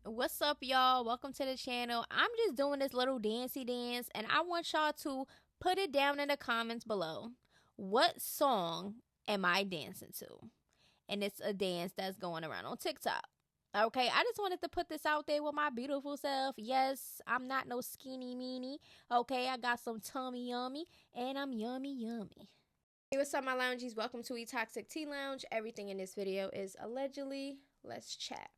What's up, y'all? Welcome to the channel. I'm just doing this little dancey dance, and I want y'all to put it down in the comments below. What song am I dancing to? And it's a dance that's going around on TikTok. Okay, I just wanted to put this out there with my beautiful self. Yes, I'm not no skinny meanie. Okay, I got some tummy yummy, and I'm yummy yummy. Hey, what's up, my loungies? Welcome to Toxic Tea Lounge. Everything in this video is allegedly. Let's chat.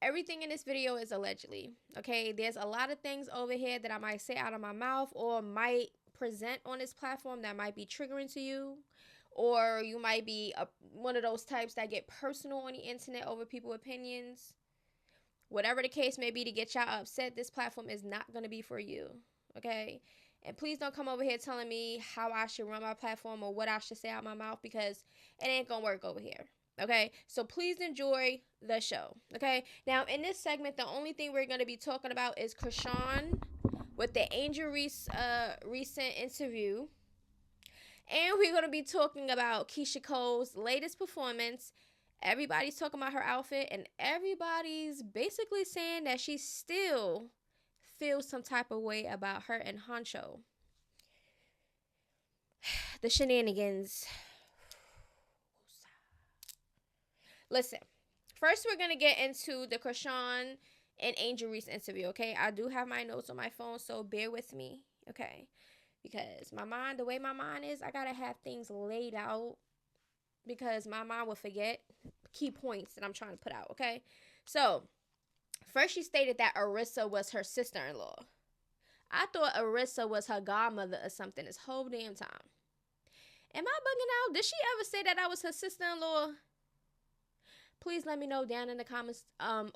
Everything in this video is allegedly. Okay, there's a lot of things over here that I might say out of my mouth or might present on this platform that might be triggering to you, or you might be one of those types that get personal on the internet over people's opinions. Whatever the case may be to get y'all upset, this platform is not going to be for you. Okay, and please don't come over here telling me how I should run my platform or what I should say out my mouth, because it ain't gonna work over here. Okay, so please enjoy the show. Okay, now in this segment, the only thing we're going to be talking about is Chrisean with the Angel Reese recent interview, and we're going to be talking about Keyshia Cole's latest performance. Everybody's talking about her outfit, and everybody's basically saying that she still feels some type of way about her and Honcho. The shenanigans. Listen, first we're going to get into the Chrisean and Angel Reese interview, okay? I do have my notes on my phone, so bear with me, okay? Because my mind, the way my mind is, I got to have things laid out because my mind will forget key points that I'm trying to put out, okay? So, first she stated that Arissa was her sister-in-law. I thought Arissa was her godmother or something this whole damn time. Am I bugging out? Did she ever say that I was her sister-in-law? Please let me know down in the comments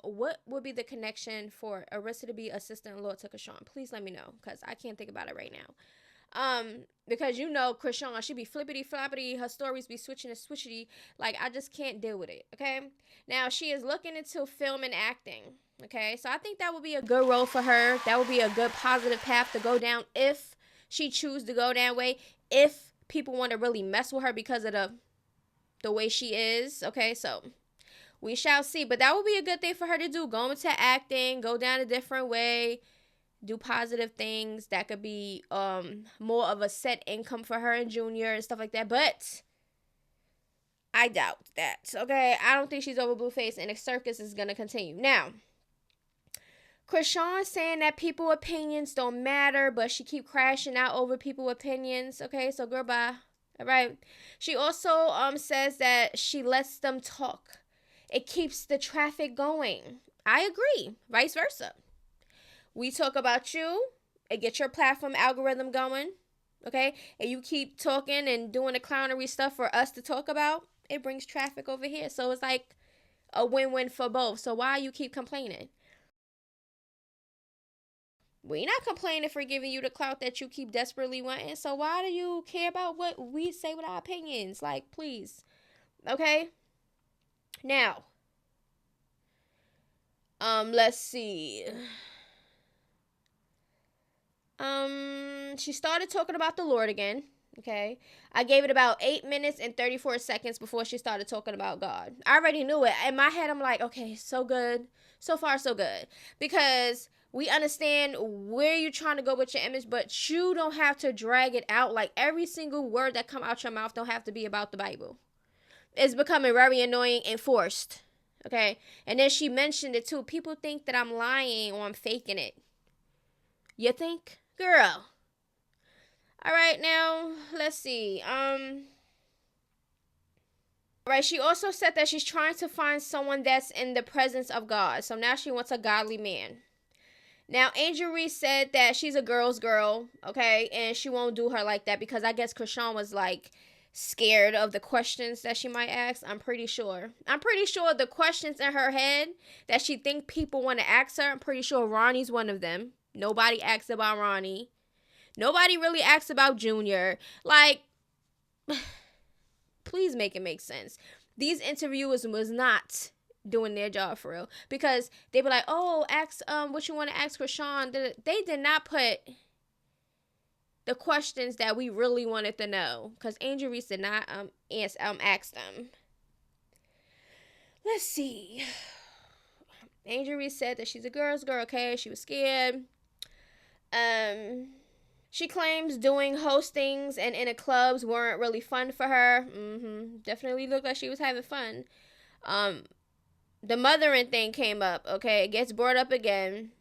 what would be the connection for Arissa to be a sister-in-law to Chrisean. Please let me know, because I can't think about it right now. Because you know Chrisean, she be flippity-floppity, her stories be switching and switchity. Like, I just can't deal with it, okay? Now, she is looking into film and acting, okay? So I think that would be a good role for her. That would be a good positive path to go down if she chooses to go that way. If people want to really mess with her because of the way she is, okay? So we shall see. But that would be a good thing for her to do. Go into acting, go down a different way, do positive things. That could be more of a set income for her and Junior and stuff like that. But I doubt that. Okay, I don't think she's over Blueface, and the circus is going to continue. Now, Chrisean saying that people opinions don't matter, but she keep crashing out over people opinions. Okay, so girl, bye. All right. She also says that she lets them talk. It keeps the traffic going. I agree. Vice versa. We talk about you. It gets your platform algorithm going. Okay? And you keep talking and doing the clownery stuff for us to talk about. It brings traffic over here. So it's like a win-win for both. So why you keep complaining? We're not complaining for giving you the clout that you keep desperately wanting. So why do you care about what we say with our opinions? Like, please. Okay? Now, let's see. She started talking about the Lord again. Okay, I gave it about 8 minutes and 34 seconds before she started talking about God. I already knew it. In my head, I'm like, okay, so good. So far, so good. Because we understand where you're trying to go with your image, but you don't have to drag it out. Like, every single word that come out your mouth don't have to be about the Bible. It's becoming very annoying and forced. Okay, and then she mentioned it too. People think that I'm lying or I'm faking it. You think? Girl. All right, now, let's see. All right, she also said that she's trying to find someone that's in the presence of God. So now she wants a godly man. Now, Angel Reese said that she's a girl's girl, okay? And she won't do her like that because I guess Chrisean was, like, scared of the questions that she might ask. I'm pretty sure. I'm pretty sure the questions in her head that she think people want to ask her, I'm pretty sure Ronnie's one of them. Nobody asks about Ronnie. Nobody really asks about Junior. Like, please make it make sense. These interviewers was not doing their job for real. Because they were like, oh, ask what you want to ask Chrisean. They did not put the questions that we really wanted to know. Because Angel Reese did not ask them. Let's see. Angel Reese said that she's a girl's girl, okay? She was scared. Um, she claims doing hostings and in the clubs weren't really fun for her. Definitely looked like she was having fun. The mothering thing came up, okay? It gets brought up again.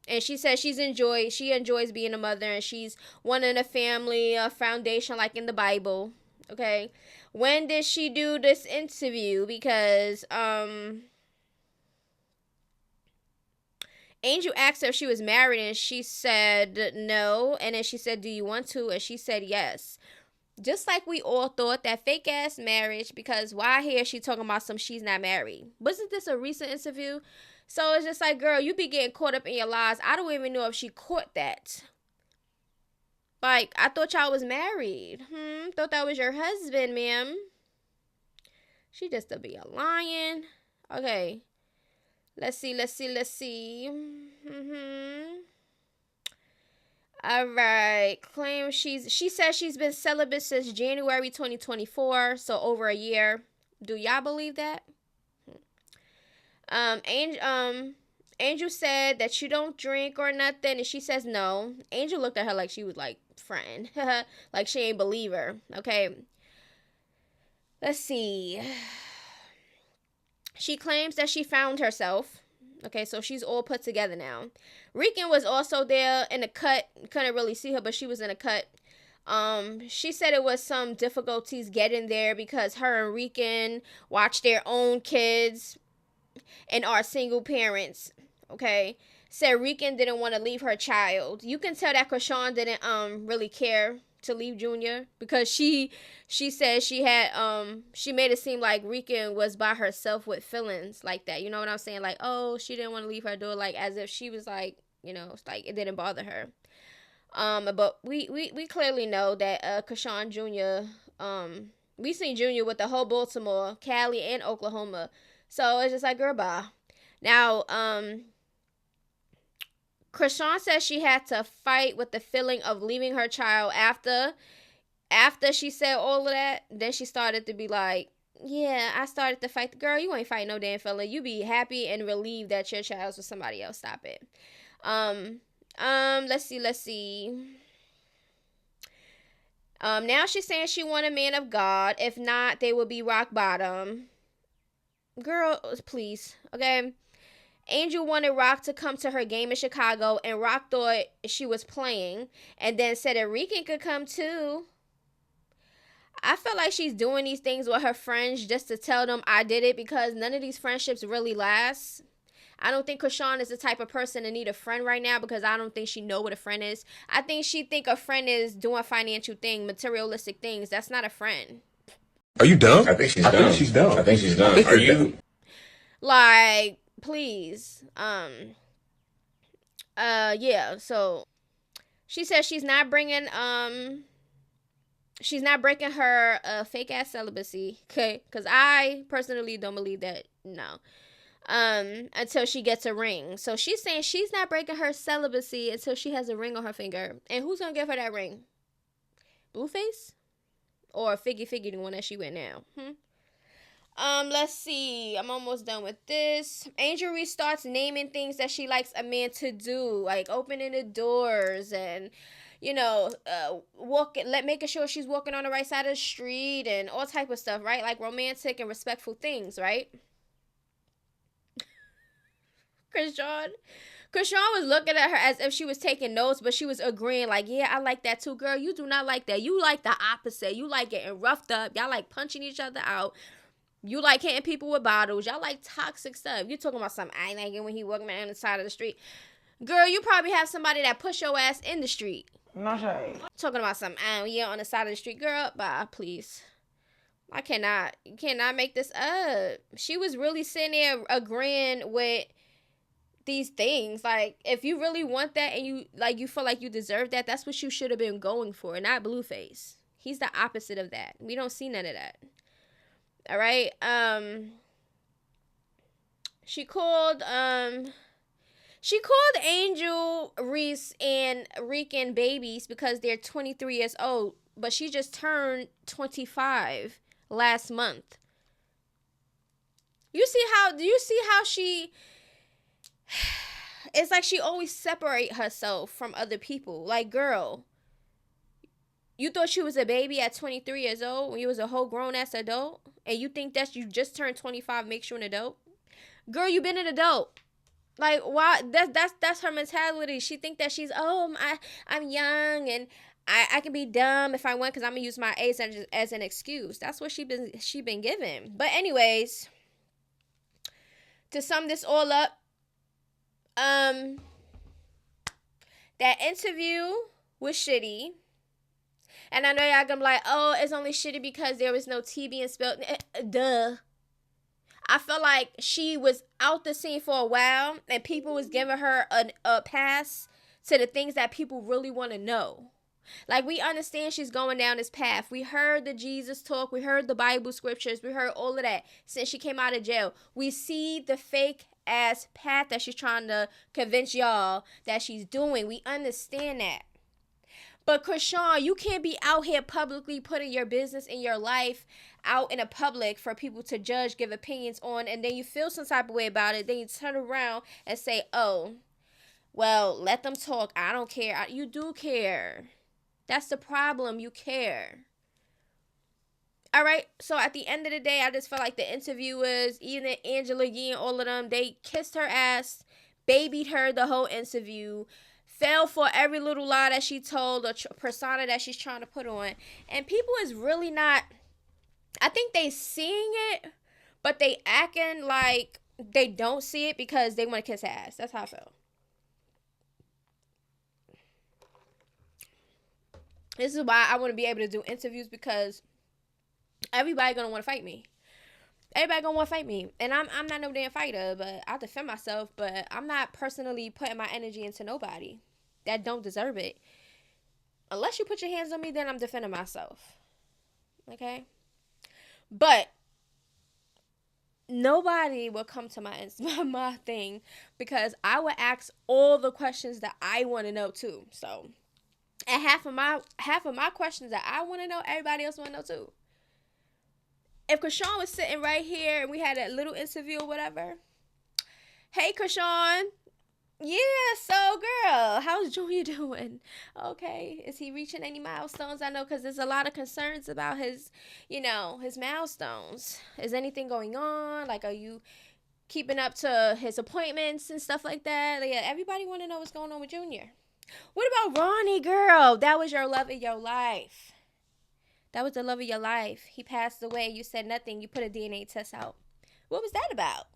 And she says she enjoys being a mother, and she's one in a family, a foundation like in the Bible. Okay. When did she do this interview? Because Angel asked her if she was married, and she said no. And then she said, "Do you want to?" And she said yes. Just like we all thought, that fake ass marriage, because why here she talking about some she's not married? Wasn't this a recent interview? So it's just like, girl, you be getting caught up in your lies. I don't even know if she caught that. Like, I thought y'all was married. Thought that was your husband, ma'am. She just to be a lion. Okay. Let's see. All right. She says she's been celibate since January 2024, so over a year. Do y'all believe that? Angel said that you don't drink or nothing, and she says no. Angel looked at her like she was like friend, like she ain't believe her. Okay. Let's see. She claims that she found herself. Okay, so she's all put together now. Rican was also there in the cut. Couldn't really see her, but she was in a cut. She said it was some difficulties getting there because her and Rican watch their own kids and are single parents. Okay. Said Rican didn't want to leave her child. You can tell that Chrisean didn't really care to leave Junior, because she said she had she made it seem like Rican was by herself with feelings like that. You know what I'm saying? Like, oh, she didn't want to leave her door, like as if she was like, you know, like it didn't bother her. But we clearly know that Chrisean Jr. We seen Junior with the whole Baltimore, Cali, and Oklahoma. So it's just like, girl, bye. Now, Chrisean says she had to fight with the feeling of leaving her child after she said all of that. Then she started to be like, yeah, I started to fight. Girl, you ain't fighting no damn feeling. You be happy and relieved that your child's with somebody else. Stop it. Let's see. Now she's saying she want a man of God. If not, they will be rock bottom. Girl, please. Okay. Angel wanted Rock to come to her game in Chicago, and Rock thought she was playing, and then said that Rican could come too. I feel like she's doing these things with her friends just to tell them I did it, because none of these friendships really last. I don't think Chrisean is the type of person to need a friend right now, because I don't think she know what a friend is. I think she think a friend is doing financial things, materialistic things. That's not a friend. Are you dumb? I think she's dumb. Are you? Like, please. Yeah, so she says she's not breaking her fake ass celibacy, okay? Because I personally don't believe that, no. Until she gets a ring. So she's saying she's not breaking her celibacy until she has a ring on her finger. And who's gonna give her that ring? Blueface? Or Figgy, the one that she with now? Let's see. I'm almost done with this. Angel Reese starts naming things that she likes a man to do, like opening the doors and, you know, making sure she's walking on the right side of the street and all type of stuff, right? Like romantic and respectful things, right? Chrisean was looking at her as if she was taking notes, but she was agreeing like, yeah, I like that too. Girl, you do not like that. You like the opposite. You like getting roughed up. Y'all like punching each other out. You like hitting people with bottles. Y'all like toxic stuff. You talking about something, I like it when he walking down the side of the street. Girl, you probably have somebody that push your ass in the street. No shade. Talking about something, yeah, on the side of the street. Girl, bye, please. You cannot make this up. She was really sitting there agreeing with these things. Like, if you really want that and you feel like you deserve that, that's what you should have been going for, not Blueface. He's the opposite of that. We don't see none of that. All right. She called Angel Reese and Rican babies because they're 23 years old, but she just turned 25 last month. Do you see how she it's like she always separate herself from other people. Like, girl, you thought you was a baby at 23 years old when you was a whole grown-ass adult? And you think that you just turned 25 makes you an adult? Girl, you been an adult. Like, why? That's her mentality. She think that she's, I'm young and I can be dumb if I want because I'm going to use my age as an excuse. That's what she been given. But anyways, to sum this all up, that interview was shitty. And I know y'all gonna be like, oh, it's only shitty because there was no tea being spilled. Duh. I felt like she was out the scene for a while and people was giving her a pass to the things that people really want to know. Like, we understand she's going down this path. We heard the Jesus talk. We heard the Bible scriptures. We heard all of that since she came out of jail. We see the fake ass path that she's trying to convince y'all that she's doing. We understand that. But Chrisean, you can't be out here publicly putting your business and your life out in the public for people to judge, give opinions on, and then you feel some type of way about it. Then you turn around and say, oh, well, let them talk. I don't care. You do care. That's the problem. You care. All right. So at the end of the day, I just felt like the interviewers, even Angela Yee and all of them, they kissed her ass, babied her the whole interview, fell for every little lie that she told or persona that she's trying to put on. And people is really not, I think they seeing it, but they acting like they don't see it because they want to kiss her ass. That's how I feel. This is why I want to be able to do interviews, because everybody gonna want to fight me. Everybody gonna want to fight me. And I'm not no damn fighter, but I defend myself. But I'm not personally putting my energy into nobody that don't deserve it. Unless you put your hands on me, then I'm defending myself. Okay? But nobody will come to my thing, because I would ask all the questions that I want to know too. So, and half of my questions that I want to know, everybody else want to know too. If Chrisean was sitting right here and we had a little interview or whatever, hey Chrisean, yeah, so girl, how's Junior doing? Okay, is he reaching any milestones? I know, because there's a lot of concerns about his milestones. Is anything going on? Like, are you keeping up to his appointments and stuff like that? Like, yeah, everybody want to know what's going on with Junior. What about Ronnie, girl? That was your love of your life. That was the love of your life. He passed away. You said nothing. You put a DNA test out. What was that about?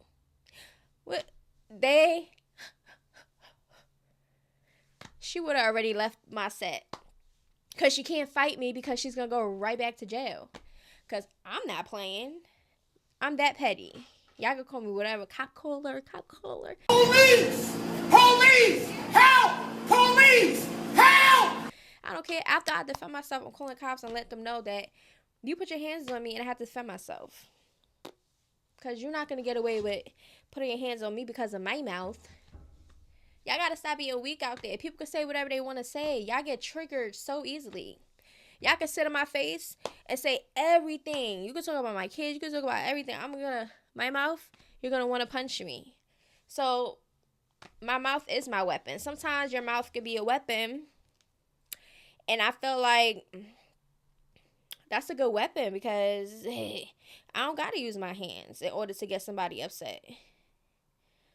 She would have already left my set. Because she can't fight me, because she's going to go right back to jail. Because I'm not playing. I'm that petty. Y'all can call me whatever. Cop caller. Police! Police! Help! Police! Help! I don't care. After I defend myself, I'm calling cops and let them know that you put your hands on me and I have to defend myself. Because you're not going to get away with putting your hands on me because of my mouth. Y'all got to stop being weak out there. People can say whatever they want to say. Y'all get triggered so easily. Y'all can sit in my face and say everything. You can talk about my kids. You can talk about everything. My mouth, you're going to want to punch me. So, my mouth is my weapon. Sometimes your mouth can be a weapon. And I feel like that's a good weapon, because I don't got to use my hands in order to get somebody upset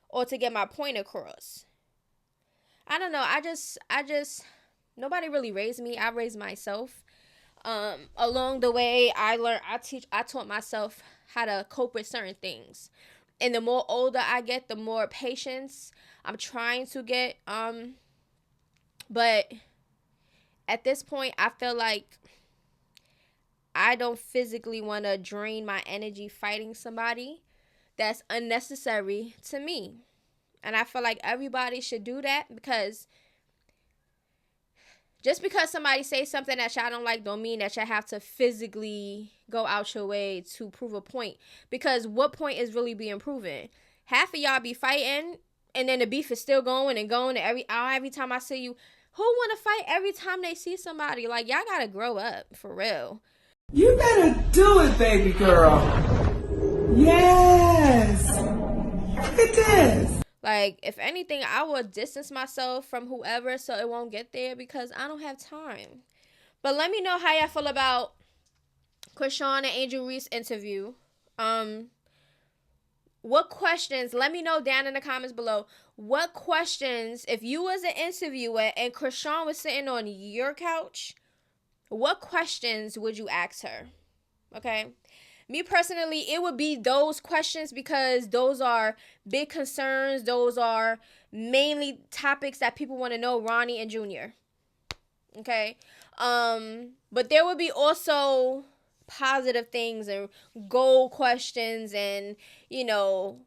or to get my point across. I don't know. I just nobody really raised me. I raised myself. Along the way, I taught myself how to cope with certain things. And the more older I get, the more patience I'm trying to get. But at this point, I feel like I don't physically want to drain my energy fighting somebody that's unnecessary to me. And I feel like everybody should do that, because just because somebody says something that y'all don't like don't mean that y'all have to physically go out your way to prove a point. Because what point is really being proven? Half of y'all be fighting, and then the beef is still going and going. And every time I see you, who want to fight every time they see somebody? Like, y'all got to grow up, for real. You better do it, baby girl. Yes. Look at this. Like, if anything, I would distance myself from whoever so it won't get there because I don't have time. But let me know how y'all feel about Chrisean and Angel Reese interview. What questions, let me know down in the comments below, what questions, if you was an interviewer and Chrisean was sitting on your couch, what questions would you ask her? Okay? Me personally, it would be those questions because those are big concerns. Those are mainly topics that people want to know, Ronnie and Junior. Okay? But there would be also positive things and goal questions and, you know,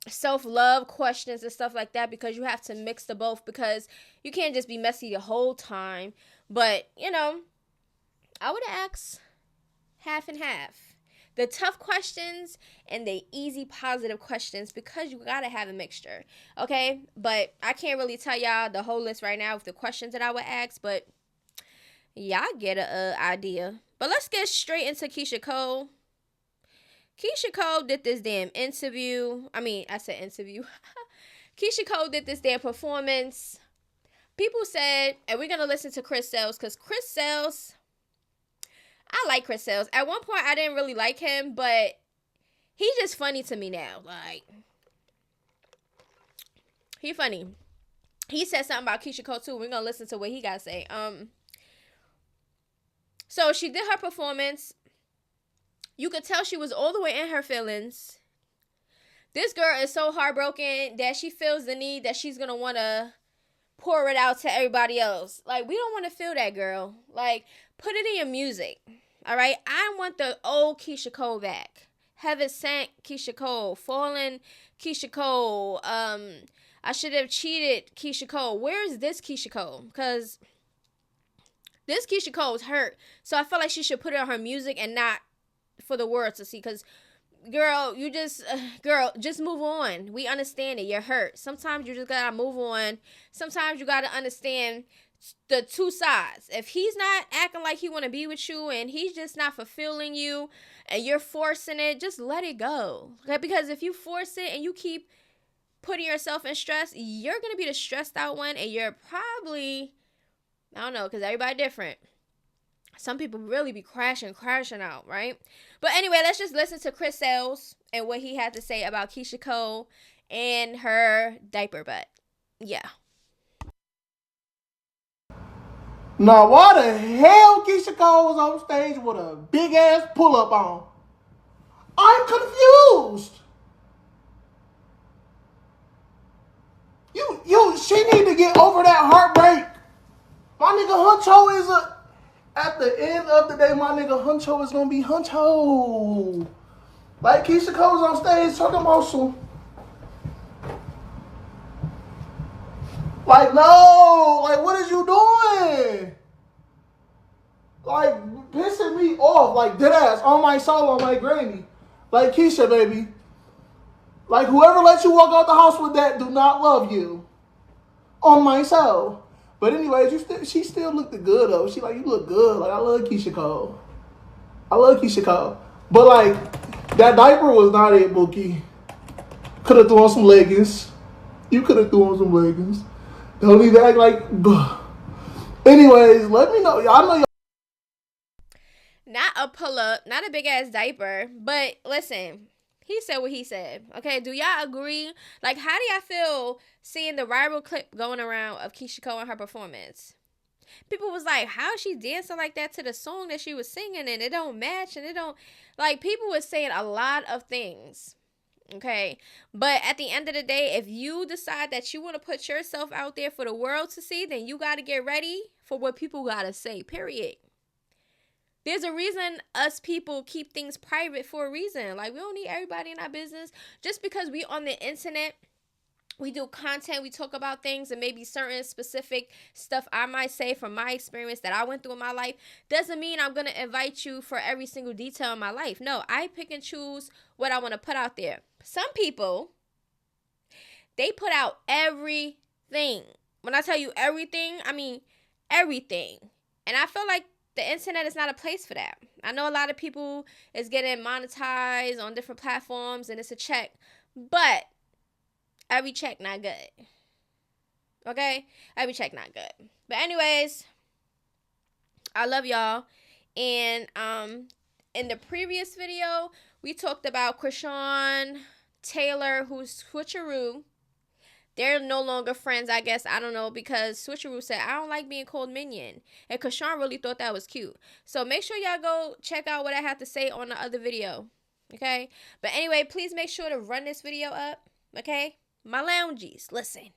self-love questions and stuff like that, because you have to mix the both, because you can't just be messy the whole time. But, you know, I would ask half and half. The tough questions and the easy positive questions, because you gotta have a mixture. Okay? But I can't really tell y'all the whole list right now of the questions that I would ask, but y'all get an idea. But let's get straight into Keyshia Cole. Keyshia Cole did this damn interview. I said interview. Keyshia Cole did this damn performance. People said, and we're going to listen to Chris Sales, because Chris Sales, I like Chris Sales. At one point, I didn't really like him, but he's just funny to me now. Like, he funny. He said something about Keyshia Cole, too. We're going to listen to what he got to say. So she did her performance. You could tell she was all the way in her feelings. This girl is so heartbroken that she feels the need that she's going to want to pour it out to everybody else. Like, we don't want to feel that, girl. Like, put it in your music. All right? I want the old Keyshia Cole back. Heaven Sent Keyshia Cole. Fallen Keyshia Cole. I should have cheated Keyshia Cole. Where is this Keyshia Cole? Because this Keyshia Cole is hurt. So I feel like she should put it on her music and not for the world to see. Because, girl, you just, just move on. We understand it. You're hurt. Sometimes you just got to move on. Sometimes you got to understand the two sides. If he's not acting like he want to be with you and he's just not fulfilling you and you're forcing it, just let it go. Okay? Because if you force it and you keep putting yourself in stress, you're going to be the stressed out one, and you're probably, I don't know, because everybody different. Some people really be crashing out, right? But anyway, let's just listen to Chris Sales and what he had to say about Keyshia Cole and her diaper butt. Yeah. Now, why the hell Keyshia Cole was on stage with a big ass pull up on? I'm confused. She need to get over that heartbreak. My nigga Huncho is at the end of the day, my nigga Huncho is gonna be Huncho. Like, Keyshia Cole's on stage talking about some. Like, no, like, what is you doing? Like, pissing me off, like, dead ass, on my soul, on my granny. Like, Keyshia, baby. Like, whoever lets you walk out the house with that do not love you. On my soul. But anyways, she still looked good, though. She like, you look good. Like, I love Keyshia Cole. But, like, that diaper was not it, Bookie. Could have thrown some leggings. You could have thrown some leggings. Don't even act like... Anyways, let me know. Y'all know y'all... Not a pull-up, not a big-ass diaper, but listen, he said what he said. Okay, do y'all agree? Like, how do y'all feel seeing the viral clip going around of Keyshia Cole and her performance? People was like, how is she dancing like that to the song that she was singing, and it don't match, and it don't... Like, people was saying a lot of things, okay? But at the end of the day, if you decide that you want to put yourself out there for the world to see, then you got to get ready for what people got to say, period. There's a reason us people keep things private for a reason. Like, we don't need everybody in our business. Just because we on the internet, we do content, we talk about things, and maybe certain specific stuff I might say from my experience that I went through in my life, doesn't mean I'm going to invite you for every single detail in my life. No, I pick and choose what I want to put out there. Some people, they put out everything. When I tell you everything, I mean everything. And I feel like the internet is not a place for that. I know a lot of people is getting monetized on different platforms and it's a check. But every check not good. Okay? Every check not good. But anyways, I love y'all. And in the previous video, we talked about Chrisean, Taylor, who's Switcheroo. They're no longer friends, I guess. I don't know, because Switcheroo said, I don't like being called Minion. And Chrisean really thought that was cute. So make sure y'all go check out what I have to say on the other video. Okay? But anyway, please make sure to run this video up. Okay? My loungies, listen.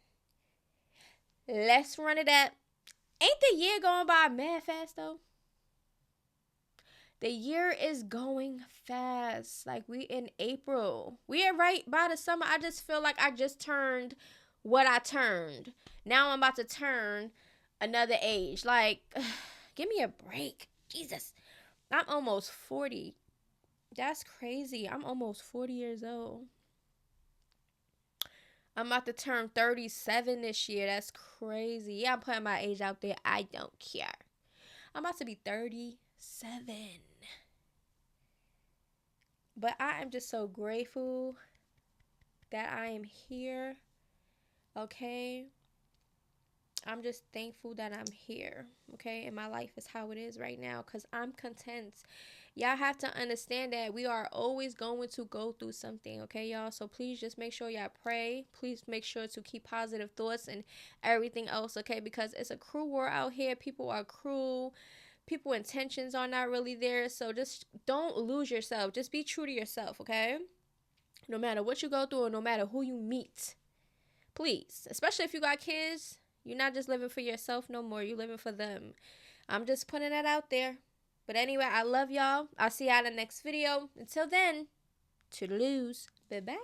Let's run it up. Ain't the year going by mad fast, though? The year is going fast. Like, we in April. We are right by the summer. I just feel like I just turned what I turned. Now I'm about to turn another age. Like, give me a break. Jesus. I'm almost 40. That's crazy. I'm almost 40 years old. I'm about to turn 37 this year. That's crazy. Yeah, I'm putting my age out there. I don't care. I'm about to be 37. But I am just so grateful that I am here. Okay? I'm just thankful that I'm here. Okay? And my life is how it is right now because I'm content. Y'all have to understand that we are always going to go through something, okay, y'all? So please just make sure y'all pray. Please make sure to keep positive thoughts and everything else, okay? Because it's a cruel world out here. People are cruel. People's intentions are not really there. So just don't lose yourself. Just be true to yourself, okay? No matter what you go through or no matter who you meet. Please. Especially if you got kids. You're not just living for yourself no more. You're living for them. I'm just putting that out there. But anyway, I love y'all. I'll see y'all in the next video. Until then, toodaloos. Bye-bye.